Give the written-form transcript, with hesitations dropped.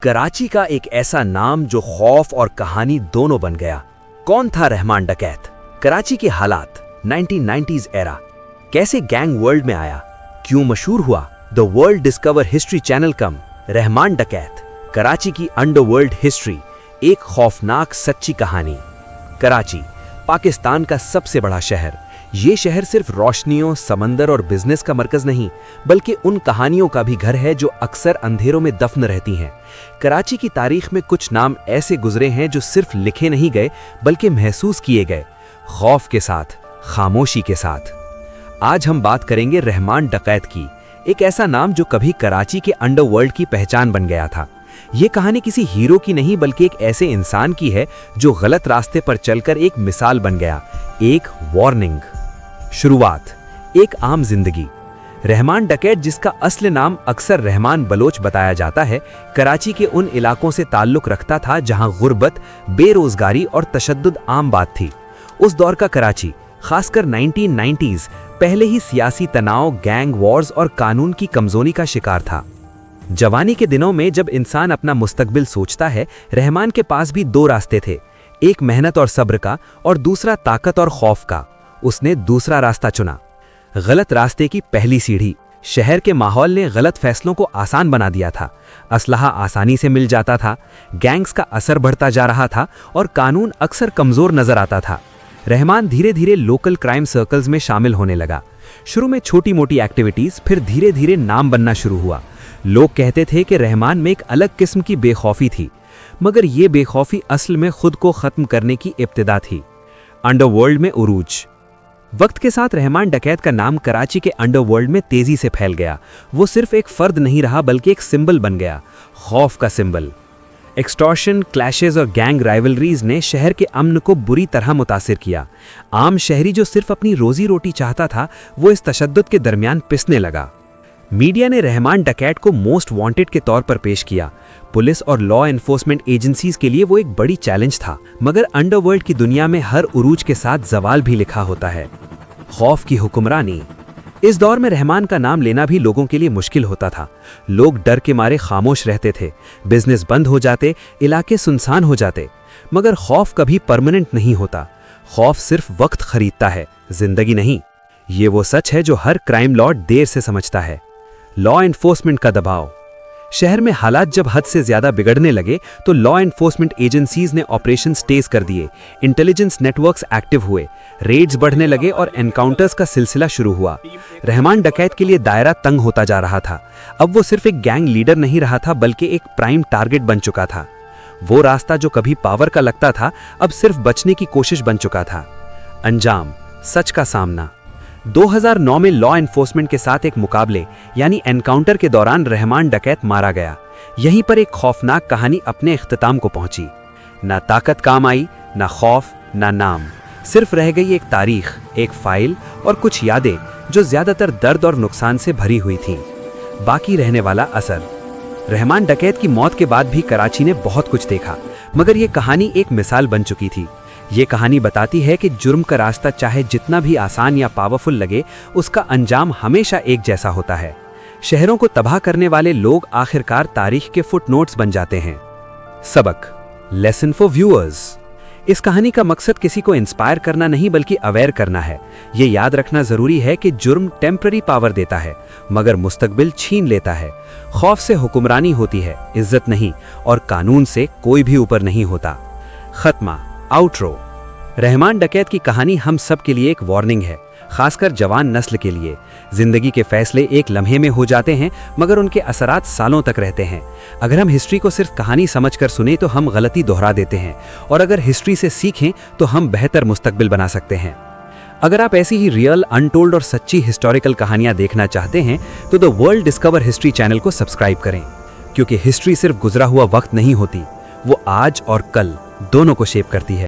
कराची का एक ऐसा नाम जो खौफ और कहानी दोनों बन गया। कौन था रहमान डकैत? कराची के हालात, 1990s एरा, कैसे गैंग वर्ल्ड में आया, क्यों मशहूर हुआ? The world discover history channel कम रहमान डकैत, कराची की अंडरवर्ल्ड हिस्ट्री, एक खौफनाक सच्ची कहानी। कराची पाकिस्तान का सबसे बड़ा शहर। ये शहर सिर्फ रोशनियों, समंदर और बिजनेस का मरकज नहीं, बल्कि उन कहानियों का भी घर है जो अक्सर अंधेरों में दफन रहती हैं। कराची की तारीख में कुछ नाम ऐसे गुजरे हैं जो सिर्फ लिखे नहीं गए बल्कि महसूस किए गए, खौफ के साथ, खामोशी के साथ। आज हम बात करेंगे रहमान डकैत की, एक ऐसा नाम जो कभी कराची के अंडरवर्ल्ड की पहचान बन गया था। ये कहानी किसी हीरो की नहीं बल्कि एक ऐसे इंसान की है जो गलत रास्ते पर चलकर एक मिसाल बन गया, एक वार्निंग। शुरुआत, एक आम जिंदगी। रहमान डकैत, जिसका असली नाम अक्सर रहमान बलोच बताया जाता है, कराची के उन इलाकों से ताल्लुक रखता था जहां गुर्बत, बेरोजगारी और तशद्दुद आम बात थी। उस दौर का कराची, खासकर 1990s, पहले ही सियासी तनाव, गैंग वॉर्स और कानून की कमजोरी का शिकार था। जवानी के दिनों में जब इंसान अपना मुस्तकबिल सोचता है, रहमान के पास भी दो रास्ते थे, एक मेहनत और सब्र का और दूसरा ताकत और खौफ का। उसने दूसरा रास्ता चुना। गलत रास्ते की पहली सीढ़ी, शहर के माहौल ने गलत फैसलों को आसान बना दिया था। असलहा आसानी से मिल जाता था, गैंग्स का असर बढ़ता जा रहा था और कानून अक्सर कमजोर नजर आता था। रहमान धीरे धीरे लोकल क्राइम सर्कल्स में शामिल होने लगा। शुरू में छोटी मोटी एक्टिविटीज, फिर धीरे धीरे नाम बनना शुरू हुआ। लोग कहते थे कि रहमान में एक अलग किस्म की बेखौफी थी, मगर ये बेखौफी असल में खुद को खत्म करने की इब्तिदा थी। अंडरवर्ल्ड में उरूज। वक्त के साथ रहमान डकैत का नाम कराची के अंडरवर्ल्ड में तेजी से फैल गया। वो सिर्फ एक फर्द नहीं रहा बल्कि एक सिंबल बन गया, खौफ का सिंबल। एक्सटॉर्शन, क्लैशेस और गैंग राइवलरीज ने शहर के अमन को बुरी तरह मुतासिर किया। आम शहरी जो सिर्फ अपनी रोजी रोटी चाहता था, वो इस तशद्दुद के दरमियान पिसने लगा। मीडिया ने रहमान डकैत को मोस्ट वांटेड के तौर पर पेश किया। पुलिस और लॉ एनफोर्समेंट एजेंसीज के लिए वो एक बड़ी चैलेंज था, मगर अंडरवर्ल्ड की दुनिया में हर उरूज के साथ जवाल भी लिखा होता है। खौफ की हुक्मरानी। इस दौर में रहमान का नाम लेना भी लोगों के लिए मुश्किल होता था। लोग डर के मारे खामोश रहते थे, बिजनेस बंद हो जाते, इलाके सुनसान हो जाते। मगर खौफ कभी परमानेंट नहीं होता। खौफ सिर्फ वक्त खरीदता है, जिंदगी नहीं। ये वो सच है जो हर क्राइम लॉर्ड देर से समझता है। लॉ एनफोर्समेंट का दबाव। शहर में हालात जब हद से ज्यादा बिगड़ने लगे तो लॉ एनफोर्समेंट एजेंसीज ने ऑपरेशन तेज कर दिए, इंटेलिजेंस नेटवर्क्स एक्टिव हुए, रेड्स बढ़ने लगे और एनकाउंटर्स का सिलसिला शुरू हुआ। रहमान डकैत के लिए दायरा तंग होता जा रहा था। अब वो सिर्फ एक गैंग लीडर नहीं रहा था बल्कि एक प्राइम टारगेट बन चुका था। वो रास्ता जो कभी पावर का लगता था, अब सिर्फ बचने की कोशिश बन चुका था। अंजाम, सच का सामना। 2009 में लॉ एनफोर्समेंट के साथ एक मुकाबले यानी एनकाउंटर के दौरान रहमान डकैत मारा गया। यहीं पर एक खौफनाक कहानी अपने इख्तिताम को पहुंची। ना ताकत काम आई, ना खौफ, ना नाम, सिर्फ रह गई एक तारीख, एक फाइल और कुछ यादें जो ज्यादातर दर्द और नुकसान से भरी हुई थीं। बाकी रहने वाला असर। रहमान डकैत की मौत के बाद भी कराची ने बहुत कुछ देखा, मगर यह कहानी एक मिसाल बन चुकी थी। ये कहानी बताती है कि जुर्म का रास्ता चाहे जितना भी आसान या पावरफुल लगे, उसका अंजाम हमेशा एक जैसा होता है। शहरों को तबाह करने वाले लोग आखिरकार तारीख के फुटनोट्स बन जाते हैं। सबक, लेसन फॉर व्यूअर्स। इस कहानी का मकसद किसी को इंस्पायर करना नहीं बल्कि अवेयर करना है। ये याद रखना जरूरी है कि जुर्म टेम्पररी पावर देता है, मगर मुस्तकबिल छीन लेता है। खौफ से हुक्मरानी होती है, इज्जत नहीं, और कानून से कोई भी ऊपर नहीं होता। खत्मा, आउटरो। रहमान डकैत की कहानी हम सब के लिए एक वार्निंग है, खासकर जवान नस्ल के लिए। जिंदगी के फैसले एक लम्हे में हो जाते हैं, मगर उनके असरात सालों तक रहते हैं। अगर हम हिस्ट्री को सिर्फ कहानी समझकर सुने तो हम गलती दोहरा देते हैं, और अगर हिस्ट्री से सीखें तो हम बेहतर मुस्तकबिल बना सकते हैं। अगर आप ऐसी ही रियल, अनटोल्ड और सच्ची हिस्टोरिकल कहानियां देखना चाहते हैं तो the world discover history channel को सब्सक्राइब करें, क्योंकि हिस्ट्री सिर्फ गुजरा हुआ वक्त नहीं होती, वो आज और कल दोनों को शेप करती है।